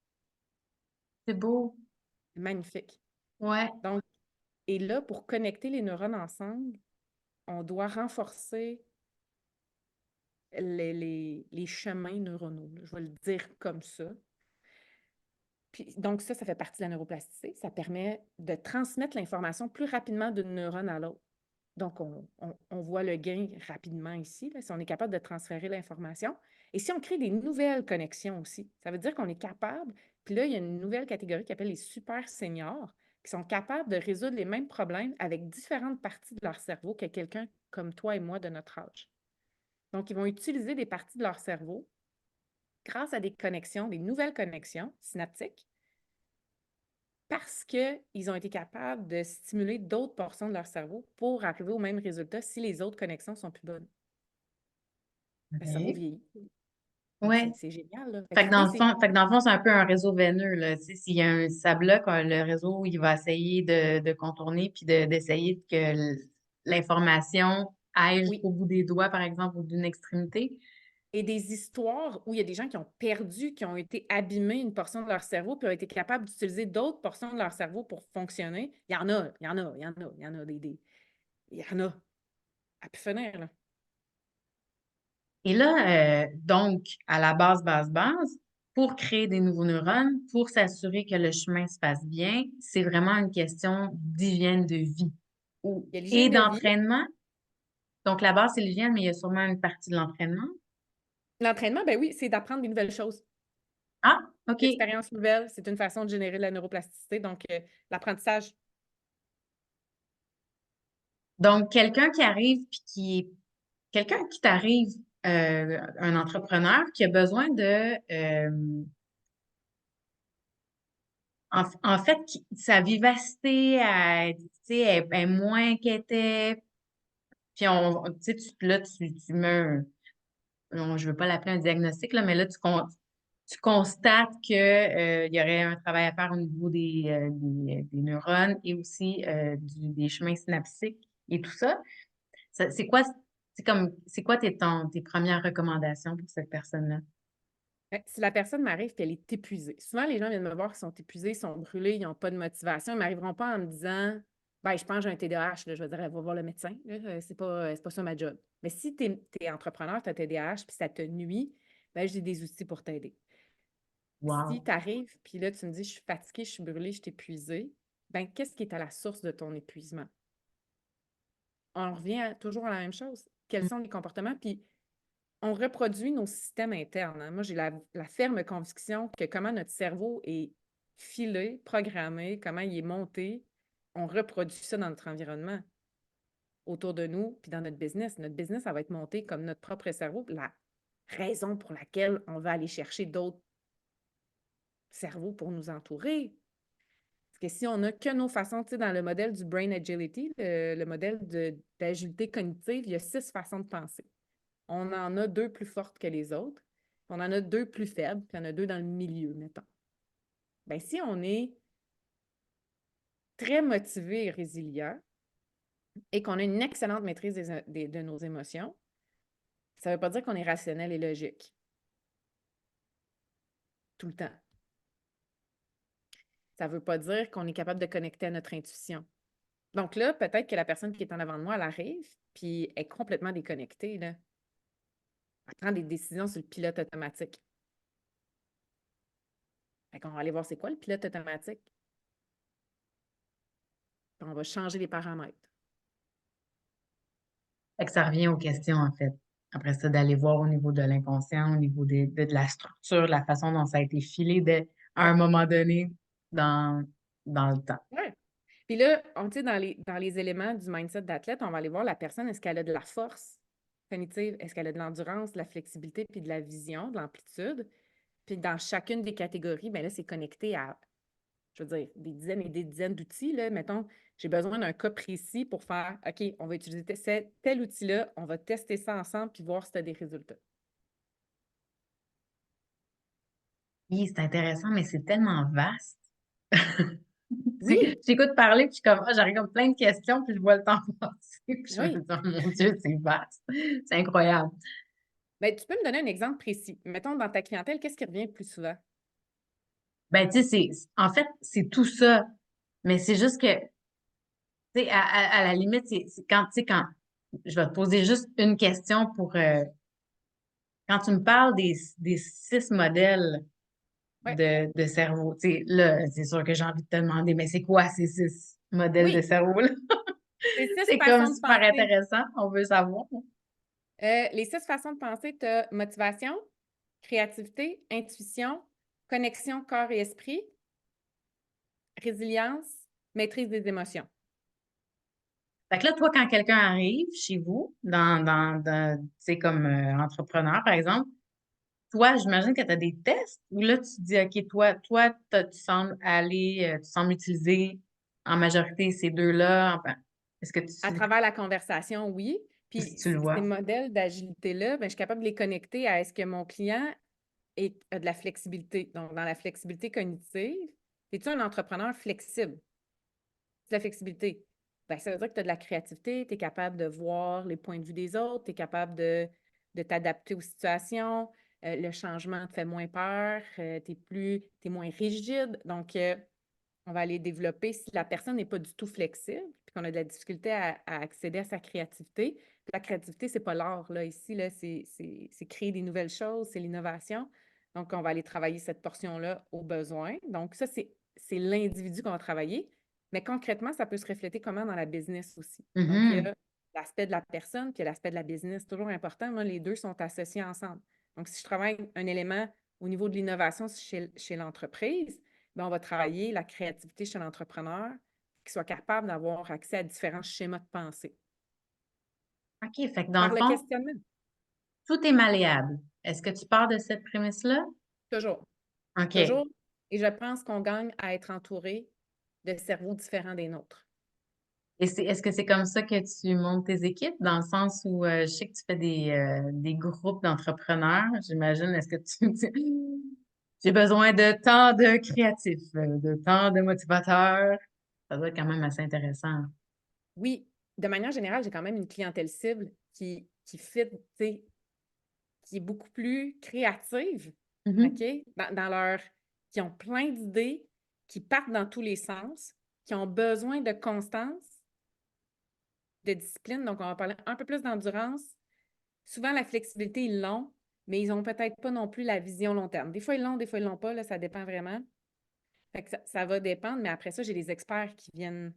C'est beau. Magnifique. Ouais. Donc, et là, pour connecter les neurones ensemble, on doit renforcer les chemins neuronaux. Je vais le dire comme ça. Puis, donc, ça fait partie de la neuroplasticité. Ça permet de transmettre l'information plus rapidement d'une neurone à l'autre. Donc, on voit le gain rapidement ici, là, si on est capable de transférer l'information. Et si on crée des nouvelles connexions aussi, ça veut dire qu'on est capable, puis là, il y a une nouvelle catégorie qui s'appelle les super seniors, qui sont capables de résoudre les mêmes problèmes avec différentes parties de leur cerveau que quelqu'un comme toi et moi de notre âge. Donc, ils vont utiliser des parties de leur cerveau grâce à des connexions, des nouvelles connexions synaptiques, parce qu'ils ont été capables de stimuler d'autres portions de leur cerveau pour arriver au même résultat si les autres connexions sont plus bonnes. Le cerveau OK. vieillit. Donc, Ouais. c'est génial, là. Fait que Fait que l'idée, c'est fait que dans le fond, c'est un peu un réseau veineux, là. Tu sais, s'il y a ça bloque, le réseau, il va essayer de contourner puis d'essayer que l'information aille oui. jusqu'au bout des doigts, par exemple, ou d'une extrémité. Et des histoires où il y a des gens qui ont perdu, qui ont été abîmés une portion de leur cerveau, puis ont été capables d'utiliser d'autres portions de leur cerveau pour fonctionner. Il y en a, il y en a, il y en a, il y en a il y en a à pu finir, là. Et là, donc, à la base, pour créer des nouveaux neurones, pour s'assurer que le chemin se passe bien, c'est vraiment une question d'hygiène de vie Il y a et l'hygiène de vie. d'entraînement. Donc, la base, c'est l'hygiène, mais il y a sûrement une partie de l'entraînement. L'entraînement, ben oui, c'est d'apprendre des nouvelles choses. Ah, OK. L'expérience nouvelle, c'est une façon de générer de la neuroplasticité. Donc, l'apprentissage, Donc, quelqu'un qui arrive, puis quelqu'un qui t'arrive, un entrepreneur qui a besoin en fait, sa vivacité, tu sais, est moins qu'elle était. Puis là, tu mets non, je veux pas l'appeler un diagnostic, là, mais là, tu constates que, il y aurait un travail à faire au niveau des neurones et aussi des chemins synaptiques et tout ça. C'est quoi, c'est quoi tes premières recommandations pour cette personne-là? Si la personne m'arrive et qu'elle est épuisée, souvent les gens viennent me voir, ils sont épuisés, ils sont brûlés, ils n'ont pas de motivation. Ils ne m'arriveront pas en me disant ben, je pense que j'ai un TDAH, là, je vais dire, va voir le médecin. Là, c'est pas ça ma job. Mais si tu es, entrepreneur, tu as TDAH puis ça te nuit, ben, j'ai des outils pour t'aider. Si Wow. tu arrives, puis là, tu me dis, je suis fatiguée, je suis brûlée, je suis épuisée, ben, qu'est-ce qui est à la source de ton épuisement? On revient toujours à la même chose. Quels sont les comportements? Puis on reproduit nos systèmes internes, hein. Moi, j'ai la ferme conviction que comment notre cerveau est filé, programmé, comment il est monté, on reproduit ça dans notre environnement, autour de nous, puis dans notre business. Notre business, ça va être monté comme notre propre cerveau. La raison pour laquelle on va aller chercher d'autres cerveaux pour nous entourer. Parce que si on n'a que nos façons, tu sais, dans le modèle du Brain Agility, le modèle d'agilité cognitive, il y a 6 façons de penser. On en a 2 plus fortes que les autres. On en a 2 plus faibles, puis il y en a 2 dans le milieu, mettons. Bien, si on est très motivé et résilient et qu'on a une excellente maîtrise de nos émotions, ça ne veut pas dire qu'on est rationnel et logique tout le temps. Ça ne veut pas dire qu'on est capable de connecter à notre intuition. Donc là, peut-être que la personne qui est en avant de moi, elle arrive, puis elle est complètement déconnectée, là. Elle prend des décisions sur le pilote automatique. Fait qu'on va aller voir c'est quoi le pilote automatique. Puis on va changer les paramètres. Fait que ça revient aux questions, en fait. Après ça, d'aller voir au niveau de l'inconscient, au niveau de la structure, de la façon dont ça a été filé à un moment donné dans, dans le temps. Ouais. Puis là, tu sais, dans les éléments du mindset d'athlète, on va aller voir la personne, est-ce qu'elle a de la force cognitive, est-ce qu'elle a de l'endurance, de la flexibilité, puis de la vision, de l'amplitude. Puis dans chacune des catégories, bien là, c'est connecté à, je veux dire, des dizaines et des dizaines d'outils. Là. Mettons, j'ai besoin d'un cas précis pour faire, OK, on va utiliser tel outil-là, on va tester ça ensemble, puis voir si tu as des résultats. Oui, c'est intéressant, mais c'est tellement vaste. Oui, J'écoute parler, puis je suis comme, ah, j'arrive comme plein de questions, puis je vois le temps passer, puis je me dis, oui. oh mon Dieu, c'est vaste. C'est incroyable. Bien, tu peux me donner un exemple précis. Mettons, dans ta clientèle, qu'est-ce qui revient le plus souvent? Ben, tu sais, en fait, c'est tout ça. Mais c'est juste que, tu sais, à la limite, c'est quand, tu sais, quand, je vais te poser juste une question quand tu me parles des 6 modèles Ouais. de cerveau, tu sais, là, c'est sûr que j'ai envie de te demander, mais c'est quoi ces 6 modèles de Oui, cerveau-là? c'est six C'est comme façons de super penser. intéressant, on veut savoir. Les 6 façons de penser, tu as motivation, créativité, intuition, connexion corps et esprit, résilience, maîtrise des émotions. Fait que là, toi, quand quelqu'un arrive chez vous, tu sais, comme entrepreneur, par exemple, toi, j'imagine que tu as des tests où là, tu te dis, OK, tu sembles tu sembles utiliser en majorité ces deux-là. Enfin, est-ce que À travers la conversation, oui. si Puis tu le ces vois? modèles d'agilité-là, ben, je suis capable de les connecter à est-ce que mon client a de la flexibilité. Donc, dans la flexibilité cognitive, es-tu un entrepreneur flexible? De la flexibilité. Ben, ça veut dire que tu as de la créativité, tu es capable de voir les points de vue des autres, tu es capable de t'adapter aux situations, le changement te fait moins peur, t'es moins rigide. Donc, on va aller développer si la personne n'est pas du tout flexible, puis qu'on a de la difficulté à accéder à sa créativité. Puis la créativité, c'est pas l'art, là. Ici, là, c'est créer des nouvelles choses, c'est l'innovation. Donc, on va aller travailler cette portion-là au besoin. Donc, ça, c'est l'individu qu'on va travailler. Mais concrètement, ça peut se refléter comment dans la business aussi. Donc, il y Mhm. a l'aspect de la personne puis il y a l'aspect de la business. Toujours important. Moi, les deux sont associés ensemble. Donc, si je travaille un élément au niveau de l'innovation chez l'entreprise, bien, on va travailler la créativité chez l'entrepreneur, qu'il soit capable d'avoir accès à différents schémas de pensée. OK, fait que dans Par le le fond, questionnement, tout est malléable. Est-ce que tu pars de cette prémisse-là? toujours. OK. Toujours. Et je pense qu'on gagne à être entouré de cerveaux différents des nôtres. Et est-ce que c'est comme ça que tu montes tes équipes, dans le sens où je sais que tu fais des groupes d'entrepreneurs, j'imagine, est-ce que j'ai besoin de tant de créatifs, de tant de motivateurs? Ça doit être quand même assez intéressant. Oui, de manière générale, j'ai quand même une clientèle cible qui fit, tu sais, qui est beaucoup plus créative, OK? Mhm. Dans leur qui ont plein d'idées, qui partent dans tous les sens, qui ont besoin de constance, de discipline. Donc, on va parler un peu plus d'endurance. Souvent, la flexibilité, ils l'ont, mais ils n'ont peut-être pas non plus la vision long terme. Des fois, ils l'ont, des fois, ils l'ont pas, là, ça dépend vraiment. Fait que ça va dépendre, mais après ça, j'ai des experts qui viennent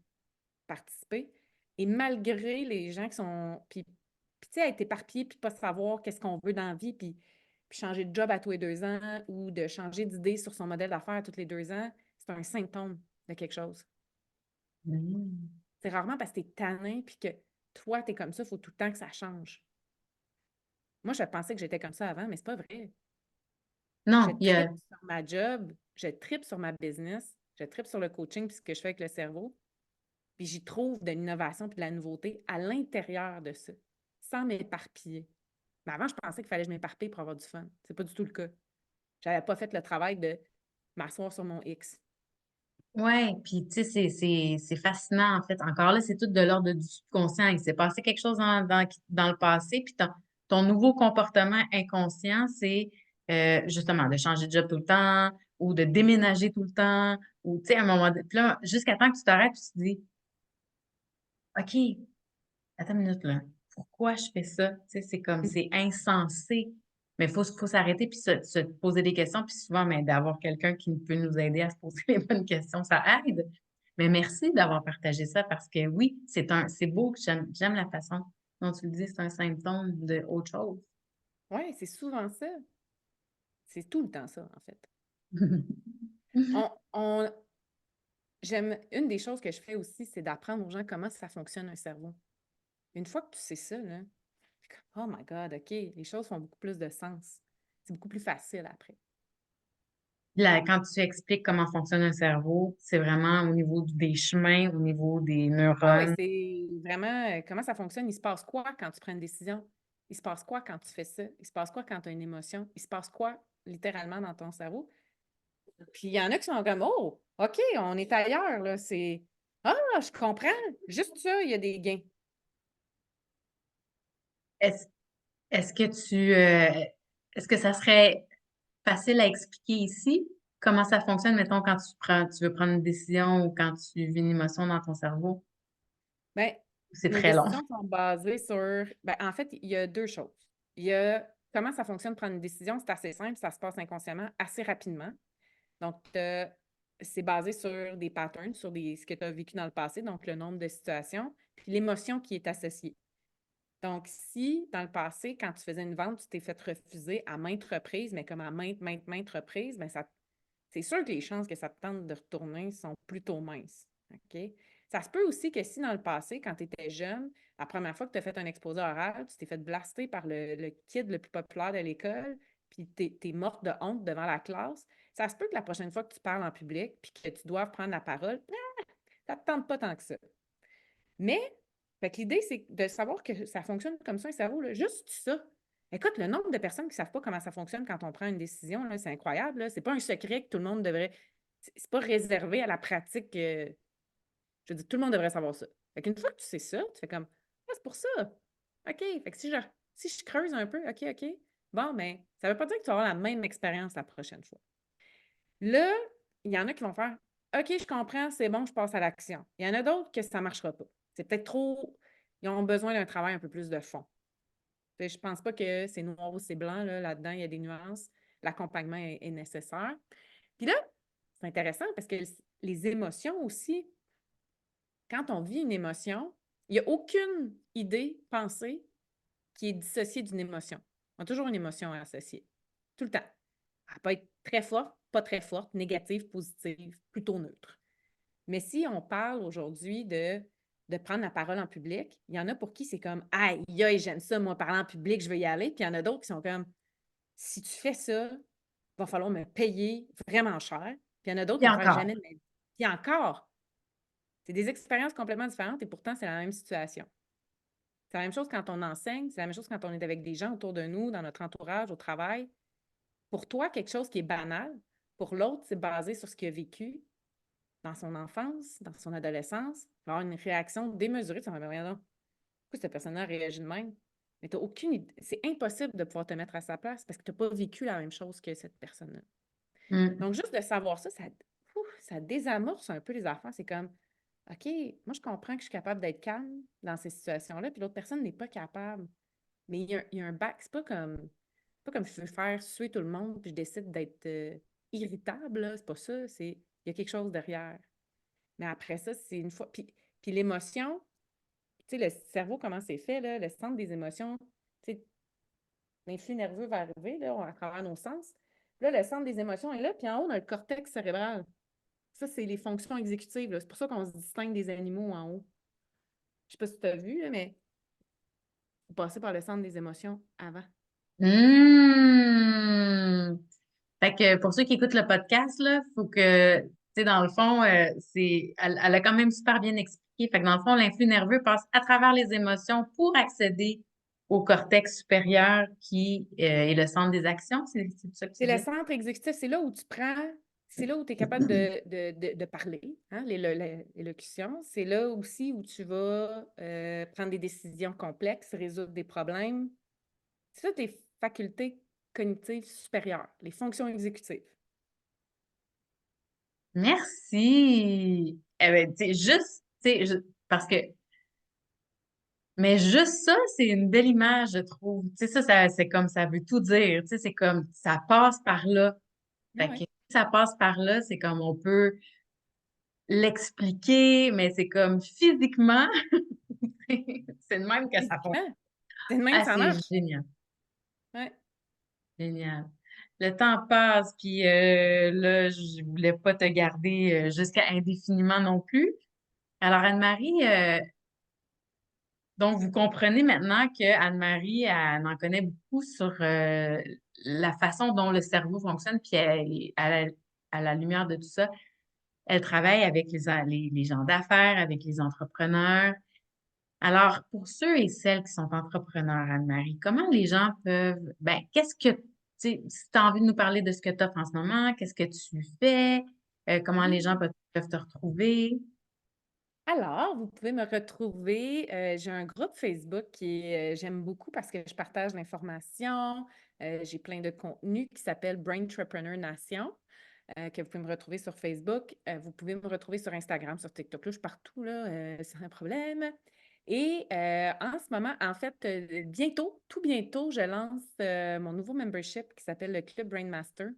participer. Et malgré les gens qui sont. Puis tu sais, être éparpillé, puis pas savoir qu'est-ce qu'on veut dans la vie, puis changer de job à tous les 2 ans ou de changer d'idée sur son modèle d'affaires tous les 2 ans, c'est un symptôme de quelque chose. Mhm. C'est rarement parce que tu es tanné, puis que toi, tu es comme ça, il faut tout le temps que ça change. Moi, je pensais que j'étais comme ça avant, mais c'est pas vrai. Je Non, il y a... tripe sur ma job, je tripe sur ma business, je tripe sur le coaching, puis ce que je fais avec le cerveau. Puis j'y trouve de l'innovation puis de la nouveauté à l'intérieur de ça, sans m'éparpiller. Mais avant, je pensais qu'il fallait que je m'éparpille pour avoir du fun. C'est pas du tout le cas. J'avais pas fait le travail de m'asseoir sur mon X. Ouais, puis tu sais, c'est fascinant en fait. Encore là, c'est tout de l'ordre du subconscient. Il s'est passé quelque chose dans le passé, puis ton nouveau comportement inconscient, c'est justement de changer de job tout le temps ou de déménager tout le temps, ou tu sais, à un moment donné, puis là, jusqu'à temps que tu t'arrêtes, tu te dis, OK, attends une minute là, pourquoi je fais ça? Tu sais, c'est comme, c'est insensé. Mais faut s'arrêter puis se poser des questions. Puis souvent, mais d'avoir quelqu'un qui peut nous aider à se poser les bonnes questions, ça aide. Mais merci d'avoir partagé ça parce que oui, c'est beau, j'aime la façon dont tu le dis, c'est un symptôme de autre chose. Oui, c'est souvent ça. C'est tout le temps ça, en fait. On, on- une des choses que je fais aussi, c'est d'apprendre aux gens comment ça fonctionne un cerveau. Une fois que tu sais ça, là, c'est comme, oh my God, OK, les choses font beaucoup plus de sens. C'est beaucoup plus facile après. Là, quand tu expliques comment fonctionne un cerveau, c'est vraiment au niveau des chemins, au niveau des Ah oui, neurones. c'est vraiment comment ça fonctionne. Il se passe quoi quand tu prends une décision? Il se passe quoi quand tu fais ça? Il se passe quoi quand tu as une émotion? Il se passe quoi littéralement dans ton cerveau? Puis il y en a qui sont comme oh, OK, on est ailleurs, là. C'est ah, je comprends. Juste ça, il y a des gains. Est-ce, est-ce que est-ce que ça serait facile à expliquer ici? Comment ça fonctionne, mettons, quand tu veux prendre une décision ou quand tu vis une émotion dans ton cerveau? Bien, C'est mes très long. décisions sont basées sur. Ben, en fait, il y a deux choses. Il y a comment ça fonctionne prendre une décision, c'est assez simple, ça se passe inconsciemment, assez rapidement. Donc, c'est basé sur des patterns, sur ce que tu as vécu dans le passé, donc le nombre de situations, puis l'émotion qui est associée. Donc, si dans le passé, quand tu faisais une vente, tu t'es fait refuser à maintes reprises, mais comme à maintes reprises, bien, c'est sûr que les chances que ça te tente de retourner sont plutôt minces. OK? Ça se peut aussi que si dans le passé, quand tu étais jeune, la première fois que tu as fait un exposé oral, tu t'es fait blaster par le kid le plus populaire de l'école, puis tu es morte de honte devant la classe, ça se peut que la prochaine fois que tu parles en public, puis que tu doives prendre la parole, ça ne te tente pas tant que ça. Mais, fait que l'idée, c'est de savoir que ça fonctionne comme ça, un cerveau, là, juste ça. Écoute, le nombre de personnes qui ne savent pas comment ça fonctionne quand on prend une décision, là, c'est incroyable. Là. C'est pas un secret que tout le monde devrait. C'est pas réservé à la pratique. Je veux dire, tout le monde devrait savoir ça. Fait qu'une fois que tu sais ça, tu fais comme ah, c'est pour ça. OK. Fait que si je creuse un peu, OK, OK. Bon, mais ça ne veut pas dire que tu vas avoir la même expérience la prochaine fois. Là, il y en a qui vont faire OK, je comprends, c'est bon, je passe à l'action. Il y en a d'autres que ça ne marchera pas. C'est peut-être trop. Ils ont besoin d'un travail un peu plus de fond. Je ne pense pas que c'est noir ou c'est blanc, là, là-dedans, il y a des nuances. L'accompagnement est nécessaire. Puis là, c'est intéressant parce que les émotions aussi, quand on vit une émotion, il n'y a aucune idée, pensée qui est dissociée d'une émotion. On a toujours une émotion associée. Tout le temps. Elle peut être très forte, pas très forte, négative, positive, plutôt neutre. Mais si on parle aujourd'hui de prendre la parole en public, il y en a pour qui c'est comme aïe, aïe, j'aime ça, moi, parler en public, je veux y aller. Puis il y en a d'autres qui sont comme si tu fais ça, il va falloir me payer vraiment cher. Puis il y en a d'autres qui Et vont faire encore. jamais de ma vie. Puis encore, C'est des expériences complètement différentes et pourtant, c'est la même situation. C'est la même chose quand on enseigne, c'est la même chose quand on est avec des gens autour de nous, dans notre entourage, au travail. Pour toi, quelque chose qui est banal, pour l'autre, c'est basé sur ce qu'il a vécu dans son enfance, dans son adolescence. Il va avoir une réaction démesurée. Ça va dire, pourquoi cette personne-là réagit de même? Mais tu n'as aucune idée. C'est impossible de pouvoir te mettre à sa place parce que tu n'as pas vécu la même chose que cette personne-là. Mm. Donc, juste de savoir ça, ça désamorce un peu les affaires. C'est comme, OK, moi, je comprends que je suis capable d'être calme dans ces situations-là, puis l'autre personne n'est pas capable. Mais il y a un bac. C'est pas comme je veux faire suer tout le monde, puis je décide d'être irritable, là. C'est pas ça. Il y a quelque chose derrière. Mais après ça, c'est une fois. Puis l'émotion, tu sais, le cerveau, comment c'est fait, là, le centre des émotions, tu sais, l'influx nerveux va arriver, là, à travers nos sens. Là, le centre des émotions est là, puis en haut, on a le cortex cérébral. Ça, c'est les fonctions exécutives, là. C'est pour ça qu'on se distingue des animaux en haut. Je sais pas si tu as vu, là, mais vous passez par le centre des émotions avant. Mm. Fait que pour ceux qui écoutent le podcast, là, faut que, tu sais, dans le fond, elle a quand même super bien expliqué. Fait que dans le fond, l'influx nerveux passe à travers les émotions pour accéder au cortex supérieur qui est le centre des actions. C'est ça que tu C'est le dis? centre exécutif, c'est là où tu prends, c'est là où tu es capable de parler, hein, l'élocution. C'est là aussi où tu vas prendre des décisions complexes, résoudre des problèmes. C'est ça tes facultés cognitives supérieures, les fonctions exécutives. Merci. Eh ben, tu sais, juste, tu sais, parce que, mais juste ça, c'est une belle image, je trouve. Tu sais, c'est comme ça veut tout dire. Tu sais, c'est comme ça passe par là. Ah Fait que ouais. si ça passe par là, c'est comme on peut l'expliquer, mais c'est comme physiquement, c'est de même que ça fonctionne. Physiquement, c'est de même que Ah, ça c'est marche. génial, Ouais. génial. Le temps passe, puis là, je voulais pas te garder jusqu'à indéfiniment non plus. Alors, Anne-Marie, donc vous comprenez maintenant que Anne-Marie, elle en connaît beaucoup sur la façon dont le cerveau fonctionne, puis à la lumière de tout ça, elle travaille avec les gens d'affaires, avec les entrepreneurs. Alors, pour ceux et celles qui sont entrepreneurs, Anne-Marie, comment les gens peuvent, ben, qu'est-ce que, tu sais, si tu as envie de nous parler de ce que tu offres en ce moment, qu'est-ce que tu fais, comment les gens peuvent te retrouver? Alors, vous pouvez me retrouver. J'ai un groupe Facebook j'aime beaucoup parce que je partage l'information. J'ai plein de contenus qui s'appelle Braintrepreneur Nation, que vous pouvez me retrouver sur Facebook. Vous pouvez me retrouver sur Instagram, sur TikTok. Là, je suis partout, là, c'est un problème. Et en ce moment, en fait, bientôt, tout bientôt, je lance mon nouveau membership qui s'appelle le Club Brainmaster.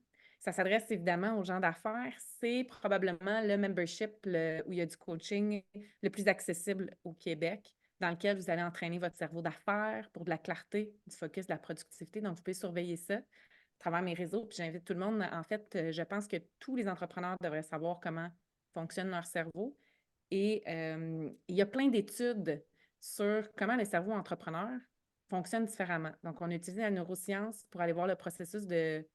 Ça s'adresse évidemment aux gens d'affaires. C'est probablement le membership où il y a du coaching le plus accessible au Québec, dans lequel vous allez entraîner votre cerveau d'affaires pour de la clarté, du focus, de la productivité. Donc, vous pouvez surveiller ça à travers mes réseaux. Puis j'invite tout le monde. En fait, je pense que tous les entrepreneurs devraient savoir comment fonctionne leur cerveau. Et il y a plein d'études sur comment le cerveau entrepreneur fonctionne différemment. Donc, on utilise la neuroscience pour aller voir le processus de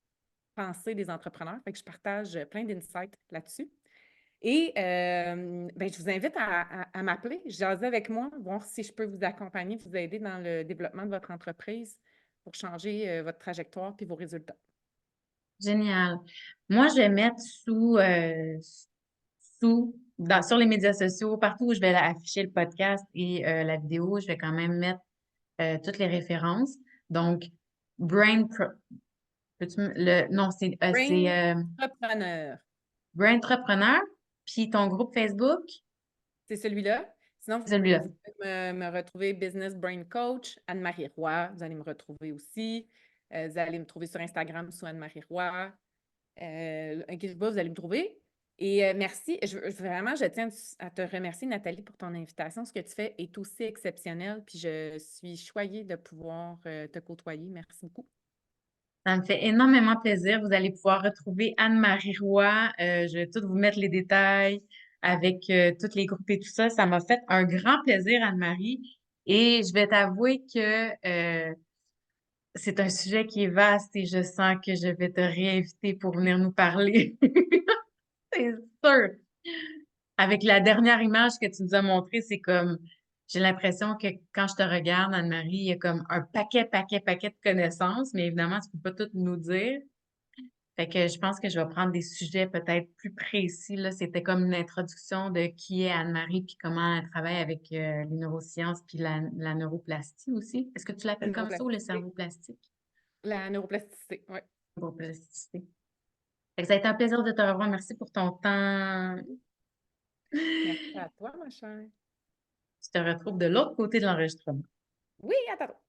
pensée des entrepreneurs. Fait que je partage plein d'insights là-dessus. Et ben, je vous invite à m'appeler, jaser avec moi, voir si je peux vous accompagner, vous aider dans le développement de votre entreprise pour changer votre trajectoire puis vos résultats. Génial. Moi, je vais mettre sur les médias sociaux, partout où je vais afficher le podcast et la vidéo, je vais quand même mettre toutes les références. Donc, Brain, Pro- non, c'est Brain Entrepreneur, Braintrepreneur, puis ton groupe Facebook, c'est celui-là. Sinon, celui-là. vous pouvez me retrouver Business Brain Coach, Anne-Marie Roy, vous allez me retrouver aussi. Vous allez me trouver sur Instagram sous Anne-Marie Roy. Inquiétez pas, vous allez me trouver. Et merci. Vraiment, je tiens à te remercier, Nathalie, pour ton invitation. Ce que tu fais est aussi exceptionnel. Puis je suis choyée de pouvoir te côtoyer. Merci beaucoup. Ça me fait énormément plaisir. Vous allez pouvoir retrouver Anne-Marie Roy. Je vais tout vous mettre les détails avec tous les groupes et tout ça. Ça m'a fait un grand plaisir, Anne-Marie. Et je vais t'avouer que c'est un sujet qui est vaste et je sens que je vais te réinviter pour venir nous parler. C'est sûr. avec la dernière image que tu nous as montrée, c'est comme, j'ai l'impression que quand je te regarde, Anne-Marie, il y a comme un paquet de connaissances, mais évidemment, tu peux pas tout nous dire. Fait que je pense que je vais prendre des sujets peut-être plus précis, là. C'était comme une introduction de qui est Anne-Marie puis comment elle travaille avec les neurosciences puis la neuroplastie aussi. Est-ce que tu l'appelles comme ça ou le Neuroplasticité. cerveau plastique? La neuroplasticité, oui. Neuroplasticité. Fait que ça a été un plaisir de te revoir. Merci pour ton temps. Merci à toi, ma chère. Je te retrouve de l'autre côté de l'enregistrement. Oui, à tantôt.